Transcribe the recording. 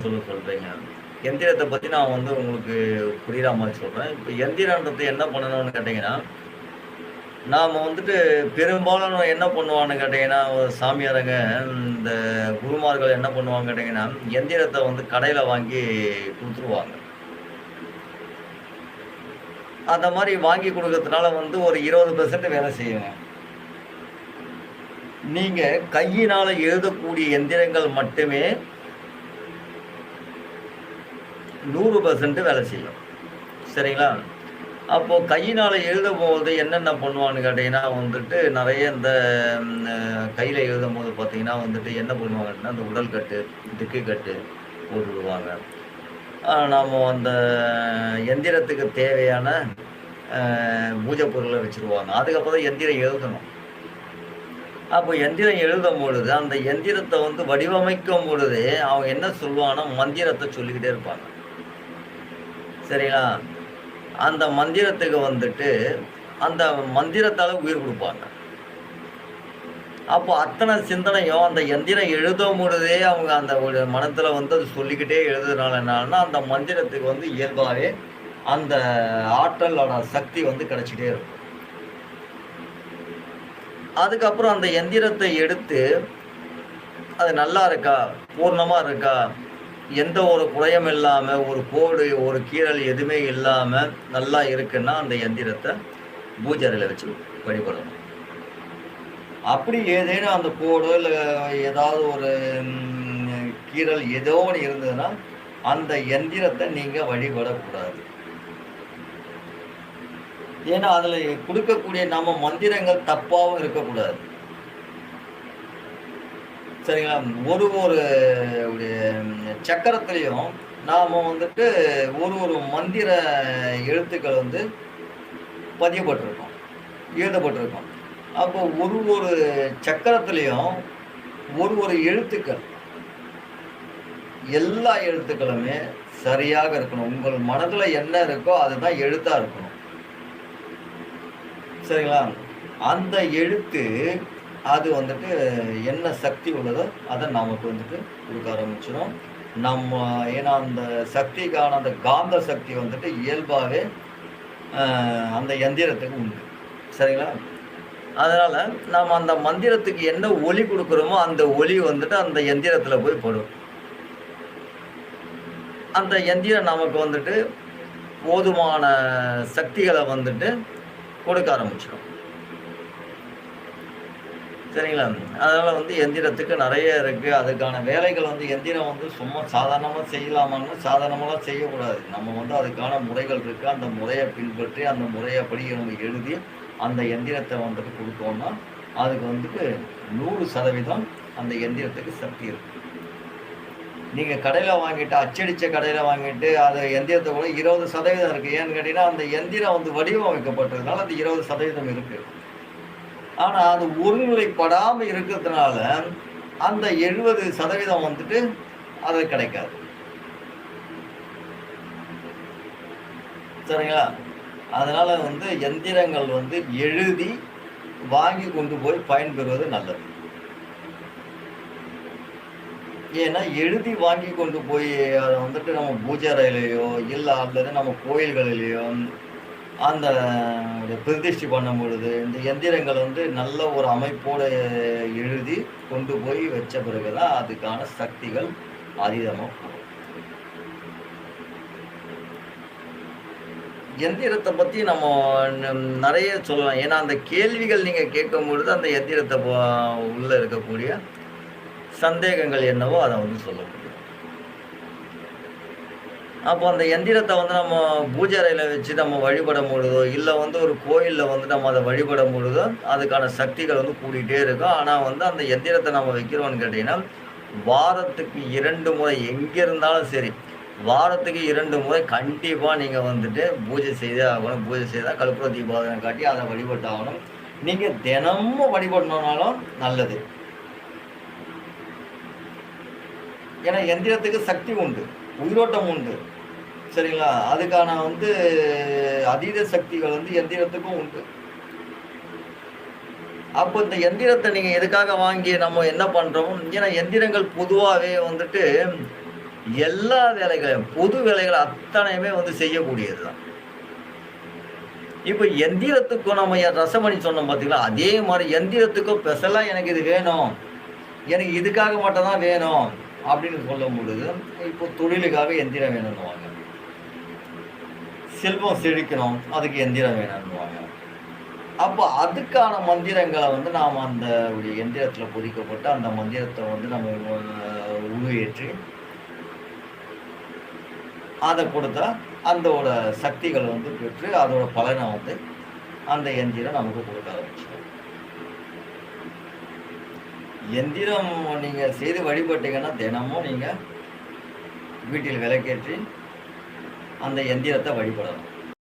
சொல்றீங்க. எந்திரத்த பத்தி நான் உங்களுக்கு புரியிற மாரி சொல்றேன். இப்ப எந்திரன்றது என்ன பண்ணணும்னு கேட்டீங்கன்னா, நாம பெரும்பாலானோர் என்ன பண்ணுவான்னு கேட்டீங்கன்னா, ஒரு சாமியாருங்க இந்த குருமார்கள் என்ன பண்ணுவாங்க கேட்டீங்கன்னா, எந்திரத்த கடையில வாங்கி குடுத்துருவாங்க. அந்த மாரி வாங்கி குடுக்கறதுனால ஒரு 20% வேலை செய்யுங்க. நீங்க கையினால எழுதக்கூடிய எந்திரங்கள் மட்டுமே 100% வேலை செய்யும். சரிங்களா? அப்போ கையினால எழுதும்போது என்னென்ன பண்ணுவான்னு கேட்டீங்கன்னா நெறைய இந்த கையில எழுதும்போது பார்த்தீங்கன்னா என்ன பண்ணுவாங்கன்னா, அந்த உடல் கட்டு, திக்கு கட்டு போட்டுடுவாங்க. நாம அந்த எந்திரத்துக்கு தேவையான பூஜை பொருள வச்சுருவாங்க. அதுக்கப்புறம் எந்திரம் எழுதணும். அப்போ எந்திரம் எழுதும்பொழுது, அந்த எந்திரத்த வடிவமைக்கும் பொழுதே, அவங்க என்ன சொல்லுவாங்கன்னா, மந்திரத்த சொல்லிக்கிட்டே இருப்பாங்க. சரிங்களா? அந்த மந்திரத்துக்கு அந்த மந்திரத்தால உயிர் குடுப்பாங்க. அப்போ அத்தன சிந்தனையும் அந்த எந்திரம் எழுதும் பொழுதே, அவங்க அந்த ஒரு மனத்துல அது சொல்லிக்கிட்டே எழுதுறதுனால என்ன ஆகும்னா, அந்த மந்திரத்துக்கு இயல்பாவே அந்த ஆற்றலோட சக்தி கிடைச்சிட்டே இருக்கும். அதுக்கப்புறம் அந்த எந்திரத்த எடுத்து, அது நல்லா இருக்கா? பூர்ணமா இருக்கா? எந்த ஒரு குறையும் இல்லாம, ஒரு கோடு, ஒரு கீறல் எதுவுமே இல்லாம நல்லா இருக்குன்னா, அந்த எந்திரத்த பூஜை அறையில வச்சு வழிபடணும். அப்படி ஏதேனும் அந்த கோடோ, இல்ல ஏதாவது ஒரு கீறல் ஏதோ ஒண்ணு இருந்ததுன்னா, அந்த எந்திரத்த நீங்க வழிபடக்கூடாது. ஏன்னா, அதுல குடுக்கக்கூடிய நம்ம மந்திரங்கள் தப்பாவும் இருக்கக்கூடாது. சரிங்களா? ஒரு ஒரு சக்கரத்திலயும் நாம ஒரு மந்திர எழுத்துக்கள் பதியப்பட்டிருக்கும். எழுதப்பட்டிருக்கும். அப்போ ஒரு ஒரு சக்கரத்திலயும் ஒரு எழுத்துக்கள், எல்லா எழுத்துக்களுமே சரியாக இருக்கணும். உங்கள் மனதுல என்ன இருக்கோ அதுதான் எழுத்தா இருக்கணும். சரிங்களா? அந்த எழுத்து அது என்ன சக்தி உள்ளதோ அத நமக்கு குடுக்க ஆரம்பிச்சிரும். ஏன்னா அந்த சக்திக்கான அந்த காந்த சக்தி இயல்பாவே அந்த எந்திரத்துக்கு உண்டு. சரிங்களா? அதனால நாம அந்த மந்திரத்துக்கு என்ன ஒலி குடுக்குறோமோ, அந்த ஒலி அந்த எந்திரத்துல போய் படும். அந்த எந்திரம் நமக்கு போதுமான சக்திகள கொடுக்க ஆரம்பிச்சிடும். சரிங்களா? அதனால எந்திரத்துக்கு நெறைய இருக்கு. அதுக்கான வேலைகள் எந்திரம் சும்மா சாதாரணமா செய்யலாமான்னா, சாதாரணமாலாம் செய்யக்கூடாது. நம்ம அதுக்கான முறைகள் இருக்கு. அந்த முறைய பின்பற்றி, அந்த முறையப்படி நம்ம எழுதி, அந்த எந்திரத்த குடுத்தோம்னா, அதுக்கு 100% அந்த எந்திரத்துக்கு சக்தி இருக்கு. நீங்க கடையில வாங்கிட்டு, அச்சடிச்ச கடையில வாங்கிட்டு, அது எந்திரத்த கூட 20% இருக்கு. ஏன்னு கேட்டீங்கன்னா, அந்த எந்திரம் வடிவமைக்கப்பட்டதுனால அது 20% இருக்கு. ஆனா, அது ஒருநிலைப்படாம இருக்கிறதுனால, அந்த 70% அது கிடைக்காது. சரிங்களா? அதனால எந்திரங்கள் எழுதி வாங்கி கொண்டு போய் பயன்பெறுவது நல்லது. ஏன்னா, எழுதி வாங்கி கொண்டு போய் அத நம்ம பூஜை அறையிலயோ, இல்ல அல்லது நம்ம கோயில்களிலேயோ அந்த பிரதிஷ்டை பண்ணும்பொழுது, இந்த எந்திரங்கள் நல்ல ஒரு அமைப்போட எழுதி கொண்டு போய் வச்ச பிறகு தான் அதுக்கான சக்திகள் அதீதமா போகும். எந்திரத்த பத்தி நம்ம நெறைய சொல்லலாம். ஏன்னா, அந்த கேள்விகள் நீங்க கேட்கும்பொழுது, அந்த எந்திரத்த உள்ள இருக்கக்கூடிய சந்தேகங்கள் என்னவோ அத சொல்ல முடியும். அப்போ அந்த எந்திரத்த நம்ம பூஜை அறையில வச்சு நம்ம வழிபடும் பொழுதோ, இல்ல ஒரு கோயில்ல நம்ம அத வழிபடும் பொழுதோ, அதுக்கான சக்திகள் கூடிட்டே இருக்கும். ஆனா அந்த எந்திரத்த நம்ம வைக்கிறோம்னு கேட்டீங்கன்னா, வாரத்துக்கு 2 முறை எங்க இருந்தாலும் சரி, வாரத்துக்கு 2 முறை கண்டிப்பா நீங்க பூஜை செய்தே ஆகணும். பூஜை செய்தா கற்பூர தீபாராதனை காட்டி அத வழிபட்டாகணும். நீங்க தினமும் வழிபடணும்னாலும் நல்லது. ஏன்னா எந்திரத்துக்கு சக்தி உண்டு, உயிரோட்டம் உண்டு. சரிங்களா? அதுக்கான அதீத சக்திகள் எந்திரத்துக்கும் உண்டு. அப்போ இந்த எந்திரத்த நீங்க எதுக்காக வாங்கி நம்ம என்ன பண்றோம்? ஏன்னா எந்திரங்கள் பொதுவாவே எல்லா வேலைகளையும் பொது வேலைகள் அத்தனையுமே வந்து செய்யக்கூடியது தான். இப்போ எந்திரத்துக்கும் நம்ம ரசமணி சொன்னோம் பார்த்தீங்களா, அதே மாதிரி எந்திரத்துக்கும் ஸ்பெஷலா எனக்கு இது வேணும், எனக்கு இதுக்காக மட்டும் தான் வேணும் அப்படின்னு சொல்லும் பொழுது, இப்போ தொழிலுக்காக எந்திரம் வேணும்னுவாங்க. செல்வம் செழிக்கணும், அதுக்கு எந்திரம் வேணும்னுவாங்க. அப்போ அதுக்கான மந்திரங்களை வந்து நாம் அந்த ஒரு எந்திரத்தில் பொதிக்கப்பட்டு அந்த மந்திரத்தை வந்து நம்ம உருவேற்றி அதை கொடுத்தா அதோட சக்திகள் வந்து பெற்று அதோட பலனை வந்து அந்த எந்திரம் நமக்கு கொடுக்க ஆரம்பிச்சிடும். எந்திரம் நீங்கள் செய்து வழிபட்டீங்கன்னா தினமும் நீங்கள் வீட்டில் விளக்கேற்றி அந்த எந்திரத்தை வழிபடலாம்.